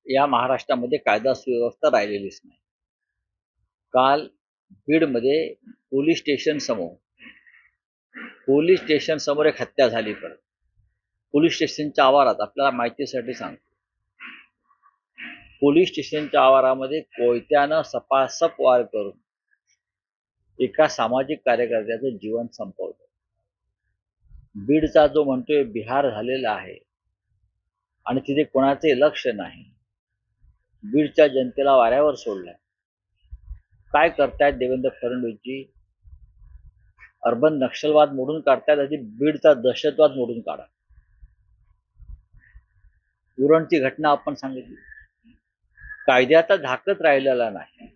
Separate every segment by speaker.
Speaker 1: या महाराष्ट्रामध्ये कायदा सुव्यवस्था राहिलेलीच नाही. काल बीडमध्ये पोलीस स्टेशन समोर एक हत्या झाली. पोलीस स्टेशनच्या आवारात आपल्याला माहितीसाठी सांगतो, पोलीस स्टेशनच्या आवारामध्ये कोयत्यानं सपासप वार करून एका सामाजिक कार्यकर्त्याचं जीवन संपवलं. बीडचा जो म्हणतोय बिहार झालेला आहे आणि तिथे कोणाचे लक्ष नाही, बीडच्या जनतेला वाऱ्यावर सोडलंय. काय करतायत देवेंद्र फडणवीसजी? अर्बन नक्षलवाद मोडून काढतायत, आधी बीडचा दहशतवाद मोडून काढा. उरणची घटना आपण सांगितली. कायद्याचा धाकच राहिलेला नाही,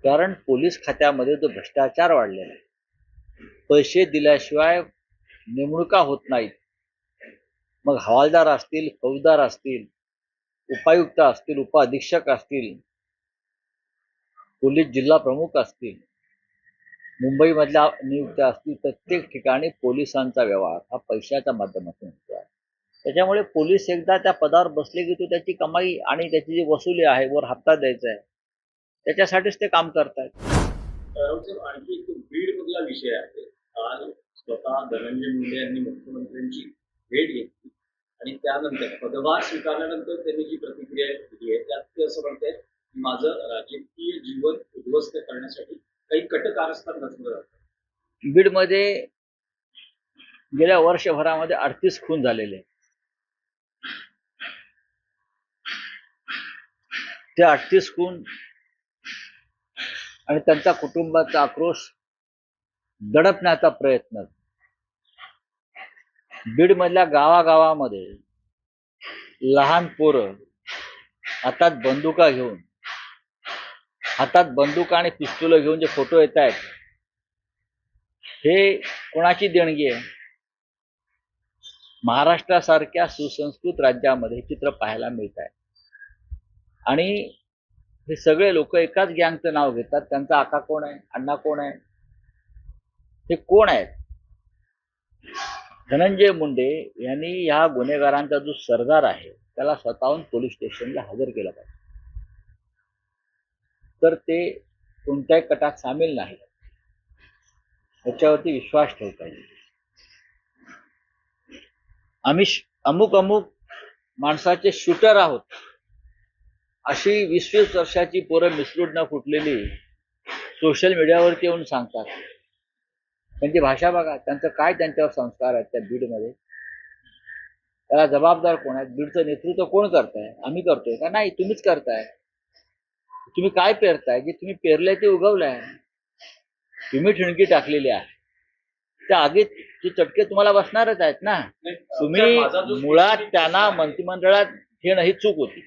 Speaker 1: कारण पोलीस खात्यामध्ये जो भ्रष्टाचार वाढलेला आहे, पैसे दिल्याशिवाय नेमणुका होत नाहीत. मग हवालदार असतील, फौजदार असतील, उपायुक्त असतील, उपअधीक्षक असतील, पोलीस जिल्हा प्रमुख असतील, मुंबईमधल्या नियुक्त्या असतील, प्रत्येक ठिकाणी पोलिसांचा व्यवहार हा पैशाच्या माध्यमातून होतो आहे. त्याच्यामुळे पोलीस एकदा त्या पदावर बसले की तो त्याची कमाई आणि त्याची जी वसुली आहे, वर हप्ता द्यायचा आहे, त्याच्यासाठीच ते काम करतायत.
Speaker 2: आणखी एक बीड मधला विषय आहे. काल स्वतः धनंजय मुंडे यांनी मुख्यमंत्र्यांची भेट घेतली आणि त्यानंतर पदभार स्वीकारल्यानंतर त्यांनी जी प्रतिक्रिया दिली आहे त्यात ते असं म्हणतात की माझं राजकीय जीवन उद्ध्वस्त करण्यासाठी काही कट कारस्थान रचलं जातं.
Speaker 1: बीडमध्ये गेल्या वर्षभरामध्ये 38 खून झालेले. ते 38 खून आणि त्यांच्या कुटुंबाचा आक्रोश दडपण्याचा प्रयत्न. बीडमधल्या गावागावामध्ये लहान पोरं हातात बंदुका घेऊन, हातात बंदुका आणि पिस्तूल घेऊन जे फोटो येत आहेत, हे कोणाची देणगी आहे? महाराष्ट्रासारख्या सुसंस्कृत राज्यामध्ये हे चित्र पाहायला मिळत आहे. आणि हे सगळे लोक एकाच गँगचं नाव घेतात. त्यांचा आका कोण आहे, अण्णा कोण आहे, हे कोण आहेत? धनंजय मुंडे यांनी या गुन्हेगारांचा जो सरदार आहे त्याला स्वतःहून पोलीस स्टेशनला हजर केलं पाहिजे. तर ते कोणत्याही कटात सामील नाही, याच्यावरती विश्वास ठेवला पाहिजे. आम्ही अमुक माणसाचे शूटर आहोत अशी 20-20 वर्षाची पोरं मिसरूड न फुटलेली सोशल मीडियावरती येऊन सांगतात. त्यांची भाषा बघा, त्यांचं काय त्यांच्यावर संस्कार आहेत त्या बीडमध्ये. त्याला जबाबदार कोण आहेत? बीडचं नेतृत्व कोण करताय? आम्ही करतोय का? नाही, तुम्हीच करताय. तुम्ही काय पेरताय? जे तुम्ही पेरलंय ते उगवलंय. तुम्ही ठिणगी टाकलेली आहे, त्या आगीत ते चटके तुम्हाला बसणारच आहेत ना. तुम्ही मुळात त्यांना मंत्रिमंडळात घेणं ही चूक होती,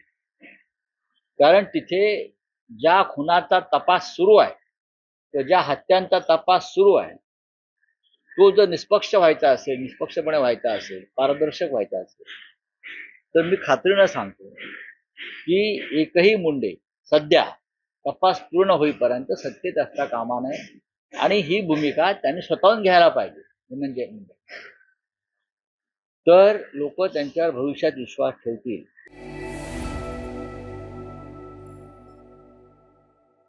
Speaker 1: कारण तिथे ज्या खुनाचा तपास सुरू आहे किंवा ज्या हत्यांचा तपास सुरू आहे, तो जर निष्पक्ष व्हायचा असेल, निष्पक्षपणे व्हायचा असेल, पारदर्शक व्हायचा असेल, तर मी खात्रीनं सांगतो की एकही मुंडे सध्या तपास पूर्ण होईपर्यंत सत्तेत असता कामा नये. आणि ही भूमिका त्यांनी स्वतःहून घ्यायला पाहिजे. म्हणजे तर लोक त्यांच्यावर भविष्यात विश्वास ठेवतील.